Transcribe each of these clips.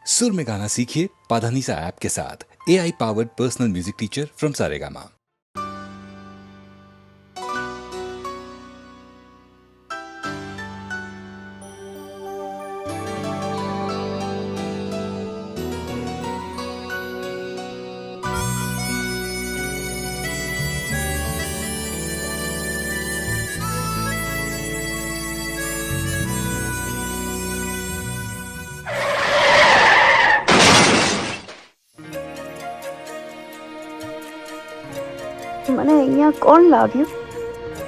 सुर में गाना सीखिए पाधानीसा ऐप के साथ। AI powered personal music teacher from Saregama. મને અહીંયા કોણ લાવ્યું?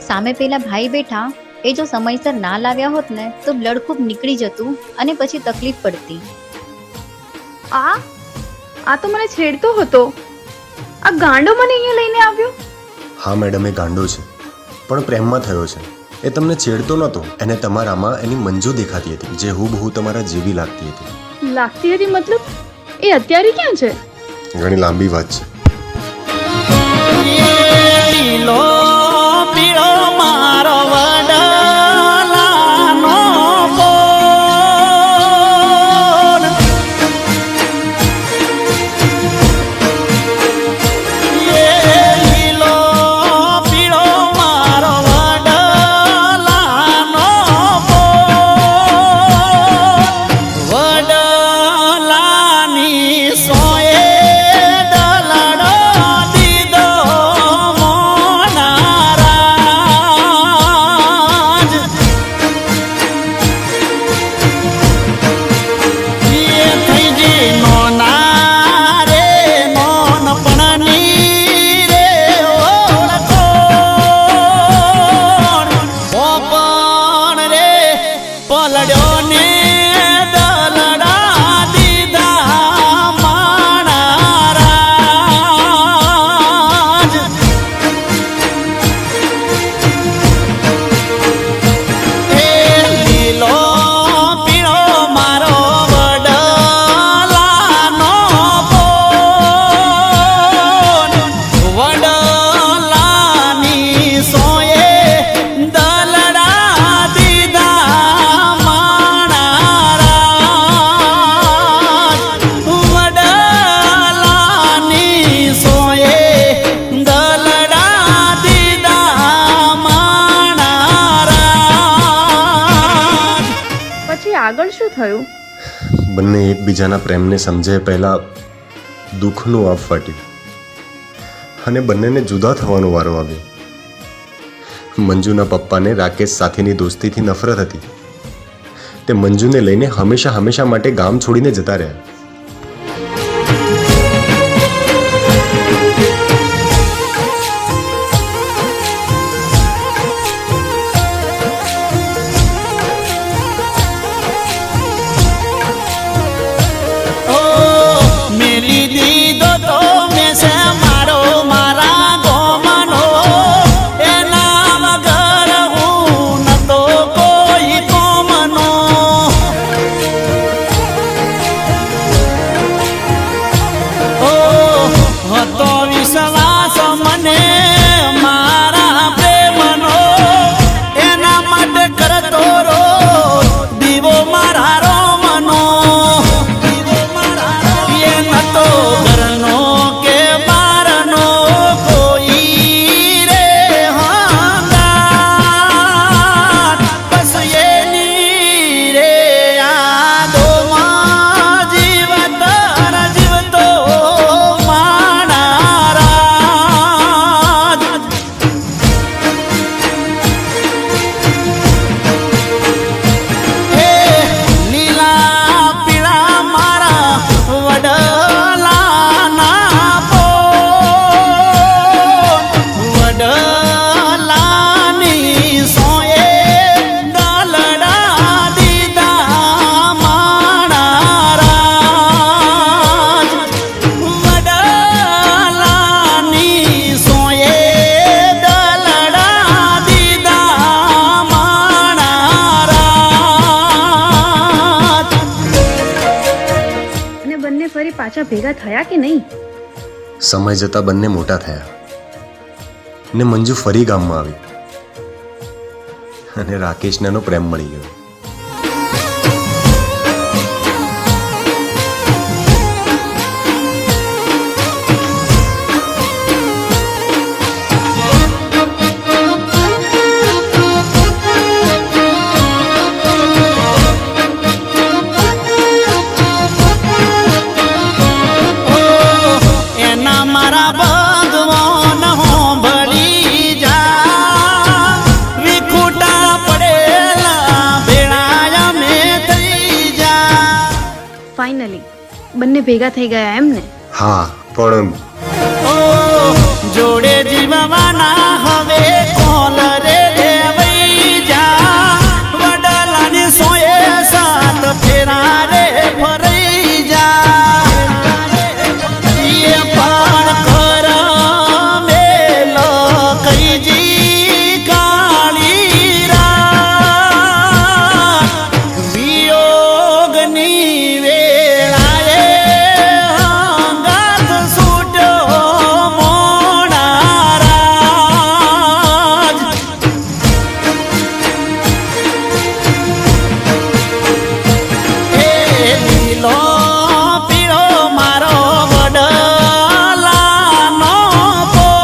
સામે પેલા ભાઈ બેઠા, એ જો સમયસર ના લાવ્યા હોત ને તો બ્લડ ખૂબ નીકળી જતું અને પછી તકલીફ પડતી. આ તો મને છેડતો હતો. આ ગાંડો મને અહીંયા લઈને આવ્યો. હા મેડમ, એ ગાંડો છે પણ પ્રેમમાં થયો છે. એ તમને છેડતો નહોતો, એને તમારામાં એની મંજુ દેખાતી હતી, જે હુબહુ તમારા જેવી લાગતી હતી. લાગતી હતી મતલબ? એ અત્યારે ક્યાં છે? ઘણી લાંબી વાત છે. લીલો પીળો મારો વડલાનો બોલ, લીલો પીળો મારો વડલાનો બોલ, વડલાની સોએ આગળ શું થયું? બંને એકબીજાના પ્રેમને સમજે પહેલા દુઃખનું આપ ફાટ્યું અને બંનેને જુદા થવાનો વારો આવ્યો. મંજુના પપ્પાને રાકેશ સાથેની દોસ્તીથી નફરત હતી. તે મંજુને લઈને હંમેશા માટે ગામ છોડીને જતા રહ્યા. પાછા ભેગા થયા કે નહીં? સમય જતા બંને મોટા થયા ને મંજુ ફરી ગામમાં આવી અને રાકેશનો પ્રેમ મળી ગયો. ફાઇનલી બંને ભેગા થઈ ગયા એમ ને? હા, પણ ઓ જોડે જીવવાના હવે કોલ રે દેવઈ જા વડલાની સોએ સાત ફેરા રે ફરઈ જા એ પણ કર મેલ કઈજી કાળી રાત વિયોગની વેળાએ હંગાત છૂટ્યો મોણારાજ એ લીલો પીળો મારો વડલાનો કોણ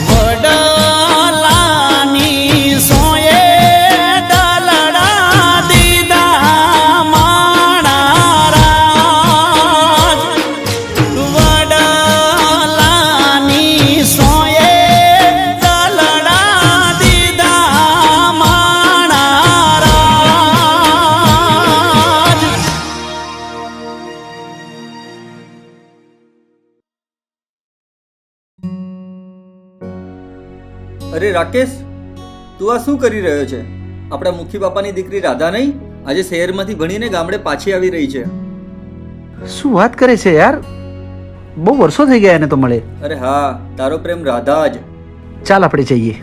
વડલાની સોએ દલડા દીધા માણારાજ વડલાની સોએ દલડા દીધા માણારાજ અરે રાકેશ, તું આ શું કરી રહ્યો છે? આપણા મુખી બાપાની દીકરી રાધા નહીં આજે શહેરમાંથી ભણીને ગામડે પાછી આવી રહી છે. શું વાત કરે છે યાર? બહુ વર્ષો થઈ ગયા એને તો મળે. અરે હા, તારો પ્રેમ રાધા જ. ચાલ આપણે જઈએ.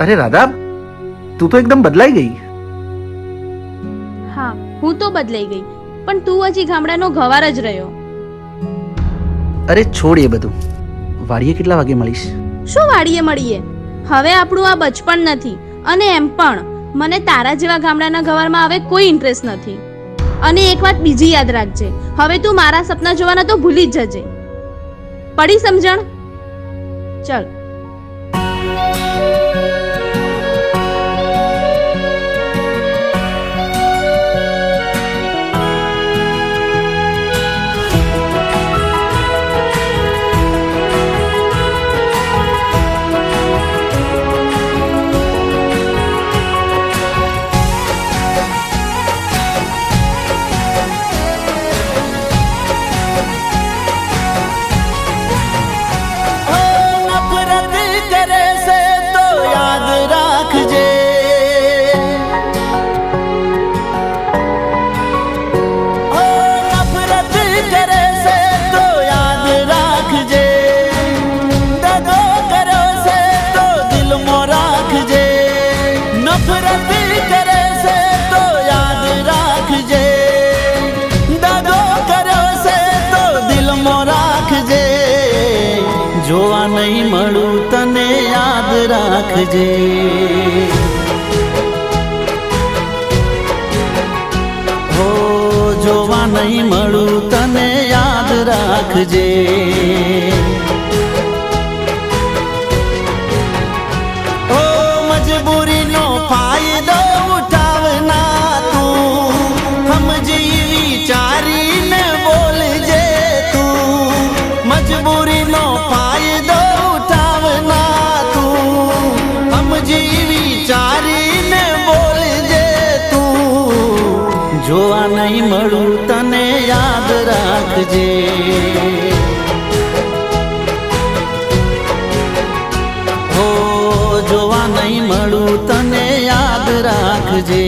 અરે રાધા, તું તો એકદમ બદલાઈ ગઈ. હા, હું તો બદલાઈ ગઈ, પણ તું હજી ગામડાનો ગવાર જ રહ્યો. અરે છોડ એ બધું. વાડીએ કેટલા વાગે મળીશ? શું વાડીએ મળીએ? હવે આપણું આ બચપણ નથી, અને એમ પણ મને તારા જેવા ગામડાના ગવારમાં હવે કોઈ ઇન્ટરેસ્ટ નથી. અને એક વાત બીજી યાદ રાખજે, હવે તું મારા સપના જોવાના તો ભૂલી જ જજે. પડી સમજણ? ચલ. જોવા નહીં મળું તને યાદ રાખજે. હો જોવા નહીં મળું તને યાદ રાખજે. હો મજબૂરીનો ફાયદો ઉઠાવના તું સમજી વિચારીને બોલજે. તું મજબૂરીનો ફાયદો ઉઠાવના તું સમજી વિચારીને બોલજે. તું જોવા નહીં મળું તને યાદ રાખજે. હો જોવા નહીં મળું તને યાદ રાખજે.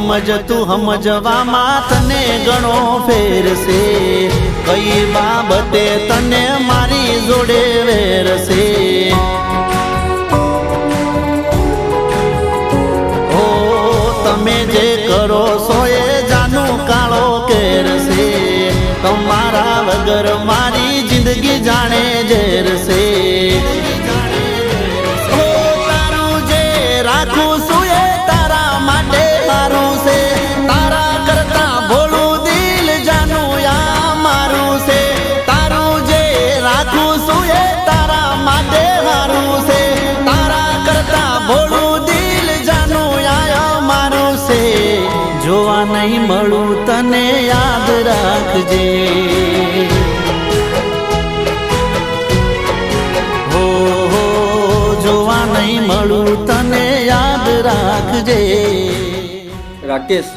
સમજ તું સમજવામાં તને ઘણો ફેરશે, કઈ બાબતે તને મારી જોડે વેરશે. ઓ તમે જે કરો છો એ જાનું કાળો કેરશે, તમારા વગર મારી જિંદગી જાણે ઝેરશે. ઓ તારું જે રાખું છું એ તારા માટે મારું છે, તારા કરતા ભોળું દિલ જાનું યા મારું છે. તારું જે રાખું છું એ તારા માટે મારું છે, તારા કરતા ભોળું દિલ જાનું યા મારું છે. જોવા નહીં મળું તને યાદ રાખજે, હો જોવા નહીં મળું તને યાદ રાખજે. રાકેશ,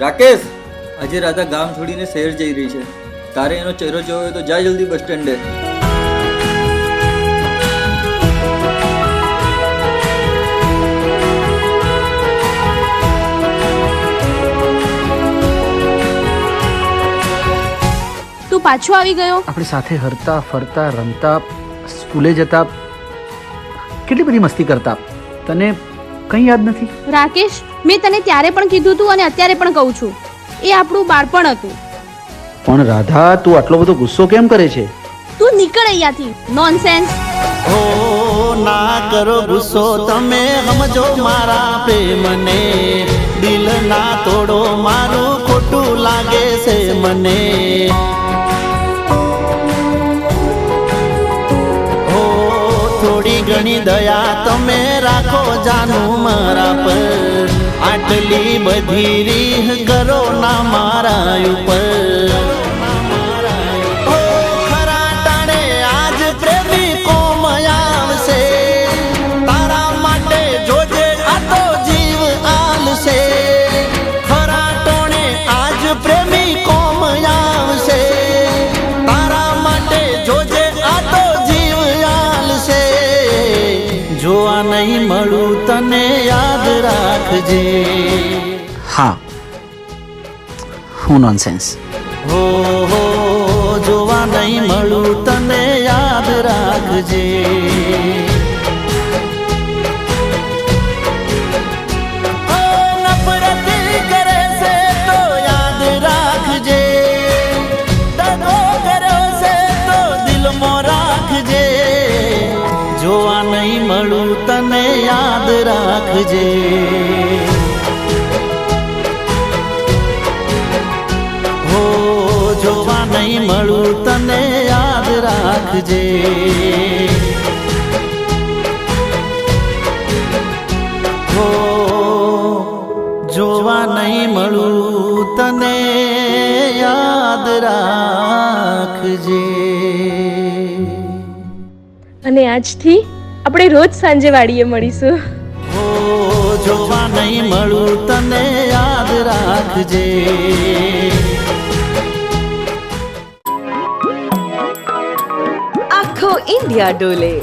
રાકેશ, આજે રાધા ગામ છોડીને શહેર જઈ રહી છે. તારે એનો ચહેરો જોયો હોય તો જા જલ્દી બસ સ્ટેન્ડે. તું પાછો આવી ગયો? આપણી સાથે હરતા ફરતા રમતા સ્કૂલે જતા કેટલી બધી મસ્તી કરતા, તને કંઈ યાદ નથી? રાકેશ, મેં તને ત્યારે પણ કીધું તું અને અત્યારે પણ કહું છું, એ આપણું બાળપણ હતું. પણ રાધા, તું આટલો બધો ગુસ્સો કેમ કરે છે? તું નીકળ અહીંયાથી, નોનસેન્સ. ઓ ના કરો ગુસ્સો તમે, સમજો મારા પ્રેમને, દિલ ના તોડો મારું ખોટું લાગે છે મને. ઓ થોડી ઘણી દયા તમે રાખો જાનું મારા પર, આટલી બધી રીહ કરો ના મારા ઉપર. ઓ ખરા ટાણે આજ પ્રેમી કોમ આવશે, તારા માટે જોજે આ તો જીવ આલશે. ખરા ટાણે આજ પ્રેમી કોમ આવશે, તારા માટે જોજે આ તો જીવ આલશે. જોવા નહીં મળું તને યાદ રાખજે. હા, હું નોનસેન્સ. હો જોવા નહીં મળું તને યાદ રાખજે. ઓ નફરત કરે છે તો યાદ રાખજે, દગો કર્યો છે તો દિલમાં રાખજે. જોવા નહીં મળું તને યાદ રાખજે. હો જોવા નહીં મળું તને યાદ રાખજે. હો જોવા નહીં મળું તને યાદ રાખજે. અને આજથી આપણે રોજ સાંજે વાડીએ મળીશું. હો જોવા નહીં મળું તને યાદ રાખજે. આખો ઇન્ડિયા ડોલે.